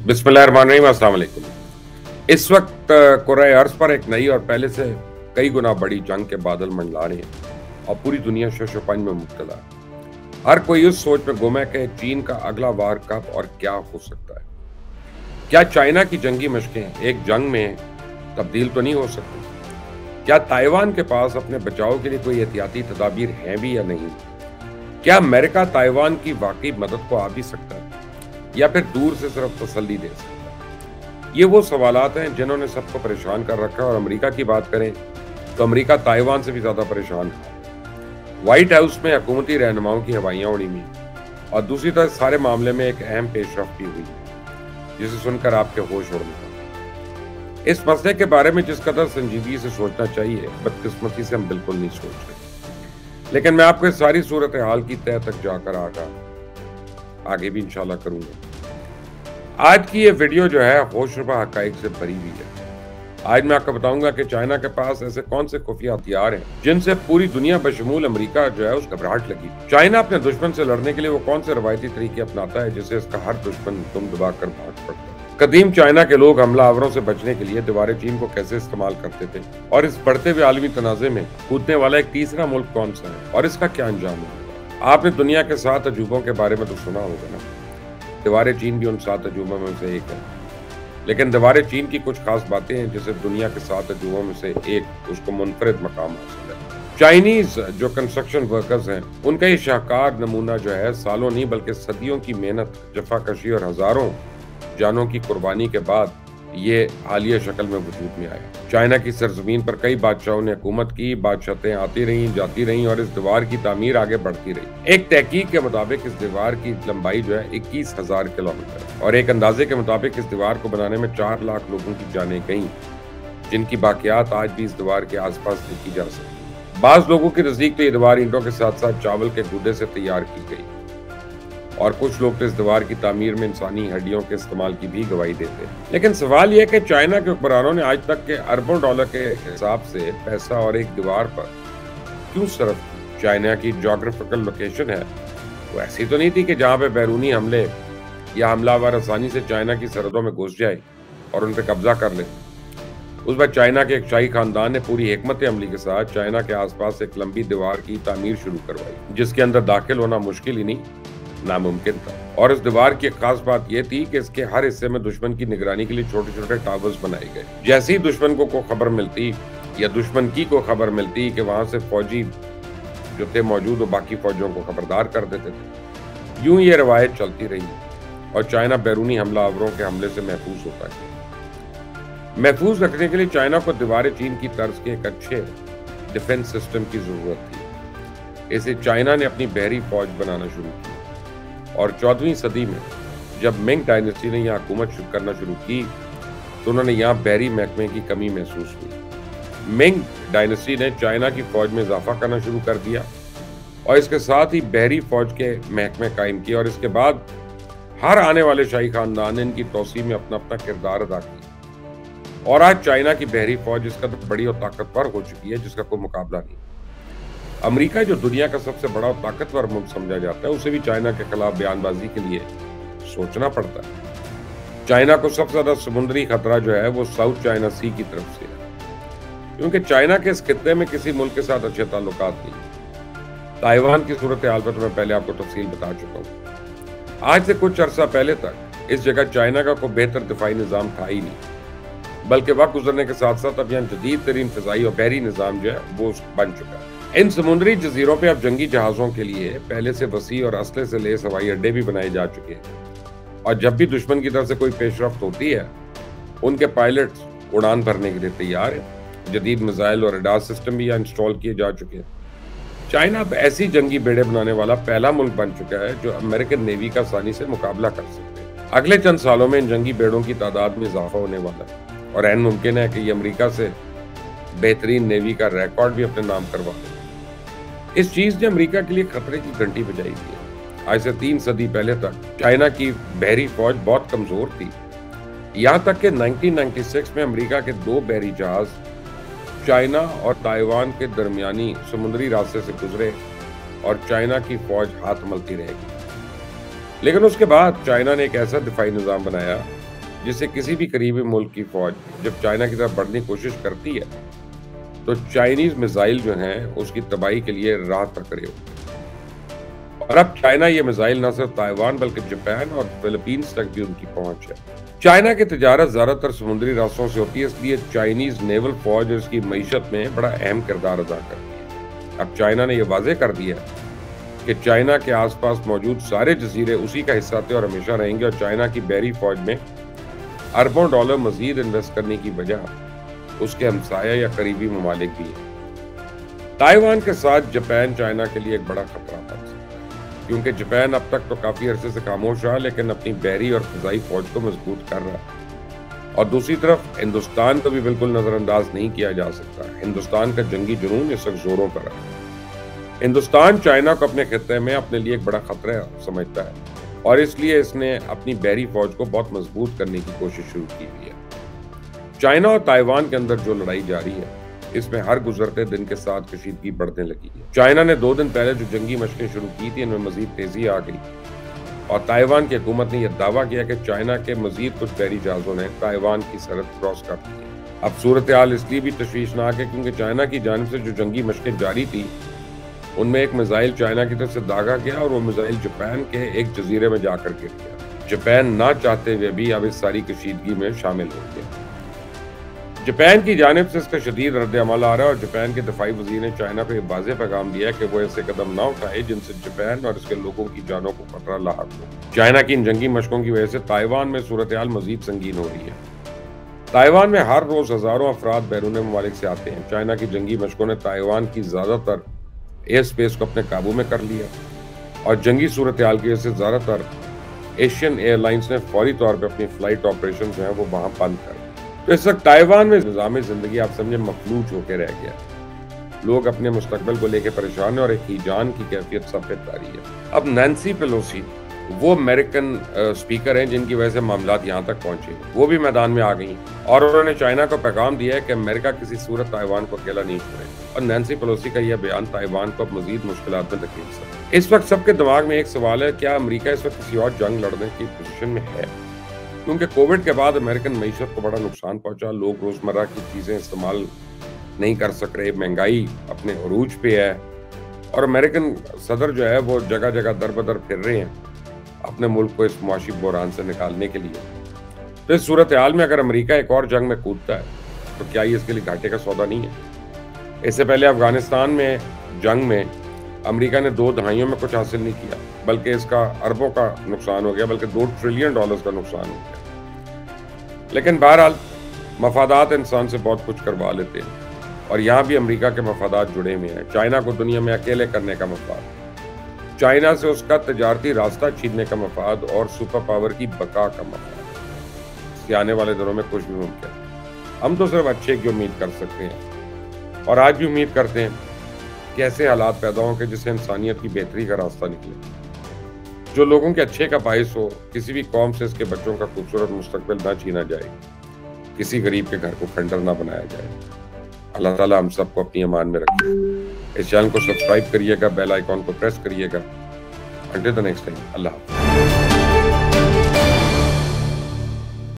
बिस्मिल्लाहिर्रहमानिर्रहीम, अस्सलाम वालेकुम। इस वक्त कुराए अर्ज पर एक नई और पहले से कई गुना बड़ी जंग के बादल मंडला रहे हैं और पूरी दुनिया शोशोपंज में मुब्तला है। हर कोई उस सोच में गुम है कि चीन का अगला वार कब और क्या हो सकता है। क्या चाइना की जंगी मशकें एक जंग में तब्दील तो नहीं हो सकती? क्या ताइवान के पास अपने बचाव के लिए कोई एहतियाती तदाबीर है भी या नहीं? क्या अमेरिका ताइवान की वाकई मदद को आ भी सकता है या फिर दूर से सिर्फ तसल्ली दे सकता है? ये वो सवालात हैं जिन्होंने सबको परेशान कर रखा है। और अमेरिका की बात करें तो अमेरिका ताइवान से भी ज्यादा परेशान है। व्हाइट हाउस में हुकूमती रहनुमाओं की हवाइयां उड़ी हुई और दूसरी तरफ सारे मामले में एक अहम पेशरफ्त भी हुई जिसे सुनकर आपके होश उड़ गए। इस मसले के बारे में जिस कदर संजीदगी से सोचना चाहिए, बदकिस्मती से हम बिल्कुल नहीं सोच रहे। लेकिन मैं आपको इस सारी सूरत हाल की तह तक जाकर आगे भी इंशाल्लाह करूंगा। आज की ये वीडियो जो है होशरुबा हकाइक से भरी हुई है। आज मैं आपको बताऊंगा कि चाइना के पास ऐसे कौन से खुफिया हथियार हैं जिनसे पूरी दुनिया बशमूल अमेरिका जो है उस घबराहट लगी। चाइना अपने दुश्मन से लड़ने के लिए वो कौन से रवायती तरीके अपनाता है जिसे इसका हर दुश्मन दुम दबा कर भाग पड़ता है। कदीम चाइना के लोग हमलावरों से बचने के लिए दीवार चीन को कैसे इस्तेमाल करते थे और इस बढ़ते हुए आलमी तनाज़े में कूदने वाला एक तीसरा मुल्क कौन सा है और इसका क्या अंजाम होगा। आपने दुनिया के 7 अजूबों के बारे में तो सुना होगा ना। दीवार चीन भी उन 7 अजूबों में से एक है, लेकिन दीवार चीन की कुछ खास बातें हैं जिसे दुनिया के 7 अजूबों में से एक उसको मुनफरिद मकाम हासिल है। चाइनीज जो कंस्ट्रक्शन वर्कर्स हैं उनका ये शाहकार नमूना जो है सालों नहीं बल्कि सदियों की मेहनत, जफाकशी और हजारों जानों की कुर्बानी के बाद ये हालिया शक्ल में वजूद में आया। चाइना की सरजमीन पर कई बादशाहों ने हुकूमत की, बादशाहतें आती रहीं जाती रहीं और इस दीवार की तामीर आगे बढ़ती रही। एक तहकीक के मुताबिक इस दीवार की लंबाई जो है 21,000 किलोमीटर और एक अंदाजे के मुताबिक इस दीवार को बनाने में 4 लाख लोगों की जानें गईं, जिनकी बाकियात आज भी इस दीवार के आसपास देखी जा सकती। बाज लोगों के नजदीक तो ये दीवार ईंटों के साथ साथ चावल के गूदे से तैयार की गई और कुछ लोग तो इस दीवार की तामीर में इंसानी हड्डियों के इस्तेमाल की भी गवाही देते हैं। लेकिन सवाल यह कि चाइना के हुक्मरानों ने आज तक के अरबों डॉलर के हिसाब से पैसा और एक दीवार पर क्यों सर्फ की। चाइना की ज्योग्राफिकल लोकेशन है वो ऐसी तो नहीं थी कि जहां पे बैरूनी हमले या हमलावर आसानी से चाइना की सरहदों में घुस जाए और उन पर कब्जा कर ले। उस बार चाइना के एक शाही खानदान ने पूरी हिकमत अमली के साथ चाइना के आसपास एक लंबी दीवार की तामीर शुरू करवाई जिसके अंदर दाखिल होना मुश्किल ही नहीं नामुमकिन था। और इस दीवार की एक खास बात यह थी कि इसके हर हिस्से में दुश्मन की निगरानी के लिए छोटे छोटे टावर्स बनाए गए। जैसे ही दुश्मन को खबर मिलती या दुश्मन की को खबर मिलती कि वहां से फौजी जो थे मौजूद, वो बाकी फौजियों को खबरदार कर देते थे। यूं ये रवायत चलती रही और चाइना बैरूनी हमलावरों के हमले से महफूज होता है। महफूज रखने के लिए चाइना को दीवार चीन की तर्ज के एक अच्छे डिफेंस सिस्टम की जरूरत थी। इसे चाइना ने अपनी बहरी फौज बनाना शुरू की और 14वीं सदी में जब मिंग डायनेस्टी ने यहाँ हुकूमत करना शुरू की तो उन्होंने यहाँ बहरी महकमे की कमी महसूस हुई। मिंग डायनेस्टी ने चाइना की फौज में इजाफा करना शुरू कर दिया और इसके साथ ही बहरी फौज के महकमे कायम किए और इसके बाद हर आने वाले शाही खानदान ने इनकी तोसी में अपना अपना किरदार अदा किया और आज चाइना की बहरी फौज इसका तो बड़ी और ताकतवर हो चुकी है जिसका कोई मुकाबला नहीं। अमेरिका जो दुनिया का सबसे बड़ा और ताकतवर मुल्क समझा जाता है उसे भी चाइना के खिलाफ बयानबाजी के लिए सोचना पड़ता है। चाइना को सबसे ज्यादा समुद्री खतरा जो है वो साउथ चाइना सी की तरफ से है, क्योंकि चाइना के इस खित्ते में किसी मुल्क के साथ अच्छे ताल्लुकात नहीं। ताइवान की सूरत हाल पर तो मैं पहले आपको तफसील बता चुका हूँ। आज से कुछ अरसा पहले तक इस जगह चाइना का कोई बेहतर दिफाई निजाम था ही नहीं, बल्कि वक्त गुजरने के साथ साथ अब यहाँ जदीद तरीन फिजाई और बहरी निजाम जो है वो बन चुका है। इन समुद्री जजीरों पे अब जंगी जहाजों के लिए पहले से वसी और असले से लेस हवाई अड्डे भी बनाए जा चुके हैं और जब भी दुश्मन की तरफ से कोई पेशरफ्त होती है उनके पायलट्स उड़ान भरने के लिए तैयार है। जदीद मिसाइल और रडार सिस्टम भी यहाँ इंस्टॉल किए जा चुके हैं। चाइना अब ऐसी जंगी बेड़े बनाने वाला पहला मुल्क बन चुका है जो अमेरिकन नेवी का आसानी से मुकाबला कर सकते हैं। अगले चंद सालों में इन जंगी बेड़ों की तादाद में इजाफा होने वाला है और ऐन मुमकिन है कि ये अमेरिका से बेहतरीन नेवी का रिकॉर्ड भी अपने नाम करवा दे। इस चीज ने अमेरिका के लिए खतरे की घंटी बजाई थी। आज से 3 सदी पहले तक चाइना की बहरी फौज बहुत कमजोर थी, यहाँ तक कि 1996 में अमेरिका के 2 बहरी जहाज चाइना और ताइवान के दरमियानी समुद्री रास्ते से गुजरे और चाइना की फौज हाथ मलती रहेगी। लेकिन उसके बाद चाइना ने एक ऐसा दिफाई निजाम बनाया जिससे किसी भी करीबी मुल्क की फौज जब चाइना की तरफ बढ़ने की कोशिश करती है तो चाइनीज मिसाइल जो हैं उसकी तबाही के लिए राह तक रहे होते हैं। और अब चाइना ये मिसाइल न सिर्फ ताइवान बल्कि जापान और फिलीपींस तक भी उनकी पहुंच है। चाइना की तिजारत ज्यादातर समुद्री रास्तों से होती है, इसलिए चाइनीज नेवल फौज उसकी मईशत में बड़ा अहम किरदार अदा करती है। अब चाइना ने यह वाजे कर दिया कि चाइना के आसपास मौजूद सारे जजीरे उसी का हिस्सा थे और हमेशा रहेंगे, और चाइना की बहरी फौज में अरबों डॉलर मजीद इन्वेस्ट करने की वजह उसके हमसाया या करीबी ममालिक भी हैं। ताइवान के साथ जापान चाइना के लिए एक बड़ा खतरा था, क्योंकि जापान अब तक तो काफी अरसे से खामोश रहा लेकिन अपनी बहरी और फिजाई फौज को मजबूत कर रहा। और दूसरी तरफ हिंदुस्तान को भी बिल्कुल नजरअंदाज नहीं किया जा सकता। हिंदुस्तान का जंगी जुनून इस वक्त जोरों पर है। हिंदुस्तान चाइना को अपने खित्ते में अपने लिए एक बड़ा खतरा समझता है और इसलिए इसने अपनी बहरी फौज को बहुत मजबूत करने की कोशिश शुरू की हुई है। चाइना और ताइवान के अंदर जो लड़ाई जारी है इसमें हर गुजरते दिन के साथ कशीदगी बढ़ने लगी है। चाइना ने 2 दिन पहले जो जंगी मशकें शुरू की थी इनमें मजीद तेजी आ गई और ताइवान की हुकूमत ने यह दावा किया कि चाइना के मजीद कुछ बहरी जहाजों ने ताइवान की सरहद क्रॉस कर दी है। अब सूरत हाल इसलिए भी तशवीशनाक है क्योंकि चाइना की जानिब से जो जंगी मशकें जारी थी उनमें एक मिसाइल चाइना की तरफ से दागा गया और वो मिसाइल जापान के एक जजीरे में जाकर गिर गया। जापान ना चाहते हुए भी अब इस सारी कशीदगी में शामिल हो गया। जापान की जानिब से इसका शदीद रद्द-ए-अमल आ रहा है और जापान के दफाई वजीर ने चाइना को एक वाज़ेह पैगाम दिया कि वो ऐसे कदम ना उठाए जिनसे जापान और इसके लोगों की जानों को खतरा लाहक हो। चाइना की इन जंगी मशकों की वजह से ताइवान में सूरत हाल मजीद संगीन हो रही है। ताइवान में हर रोज हजारों अफराद बैरून ममालिक से आते हैं। चाइना की जंगी मशकों ने ताइवान की ज्यादातर एयर स्पेस को अपने काबू में कर लिया और जंगी सूरत हाल की वजह से ज्यादातर एशियन एयरलाइंस ने फौरी तौर पर अपनी फ्लाइट ऑपरेशन जो है वो वहां बंद कर। तो इस वक्त ताइवान में निज़ाम जिंदगी आप समझे मफलूज होकर रह गया। लोग अपने मुस्तकबिल को लेकर परेशान है और एक हीजान की कैफियत सफेद तारी है। अब नैन्सी पेलोसी वो अमेरिकन स्पीकर हैं जिनकी वजह से मामलात यहाँ तक पहुंचे, वो भी मैदान में आ गई और उन्होंने चाइना को पैगाम दिया है कि अमेरिका किसी सूरत ताइवान को अकेला नहीं छोड़ेगा। और नैन्सी पेलोसी का यह बयान ताइवान को अब मजीद मुश्किलात में धकेल सकता है। इस वक्त सबके दिमाग में एक सवाल है, क्या अमेरिका इस वक्त किसी और जंग लड़ने की पोजीशन में है? क्योंकि कोविड के बाद अमेरिकन मईशत को बड़ा नुकसान पहुंचा। लोग रोजमर्रा की चीजें इस्तेमाल नहीं कर सक रहे, महंगाई अपने अरूज पे है और अमेरिकन सदर जो है वो जगह जगह दर बदर फिर रहे हैं अपने मुल्क को इस मुआशी बहरान से निकालने के लिए। तो इस सूरत हाल में अगर अमेरिका एक और जंग में कूदता है तो क्या ये इसके लिए घाटे का सौदा नहीं है? इससे पहले अफगानिस्तान में जंग में अमेरिका ने 2 दहाइयों में कुछ हासिल नहीं किया, बल्कि इसका अरबों का नुकसान हो गया, बल्कि $2 ट्रिलियन का नुकसान हो गया। लेकिन बहरहाल मफादात इंसान से बहुत कुछ करवा लेते हैं और यहाँ भी अमेरिका के मफादात जुड़े हुए हैं। चाइना को दुनिया में अकेले करने का मफाद, चाइना से उसका तजारती रास्ता छीनने का मफाद और सुपर पावर की बका का मफाद। आने वाले दिनों में कुछ भी मुमकिन है। हम तो सिर्फ अच्छे की उम्मीद कर सकते हैं और आज भी उम्मीद करते हैं कि ऐसे हालात पैदा हों कि जिससे इंसानियत की बेहतरी का रास्ता निकले, जो लोगों के अच्छे का बाइस हो। किसी भी कौम से इसके बच्चों का खूबसूरत मुस्तकबिल ना छीना जाए, किसी गरीब के घर को खंडर ना बनाया जाए। अल्लाह ताला हम सबको अपनी अमान में रखे। इस चैनल को सब्सक्राइब करिएगा, बेल आइकॉन को प्रेस करिएगा। अंटिल द नेक्स्ट टाइम, अल्लाह हाफ़िज़।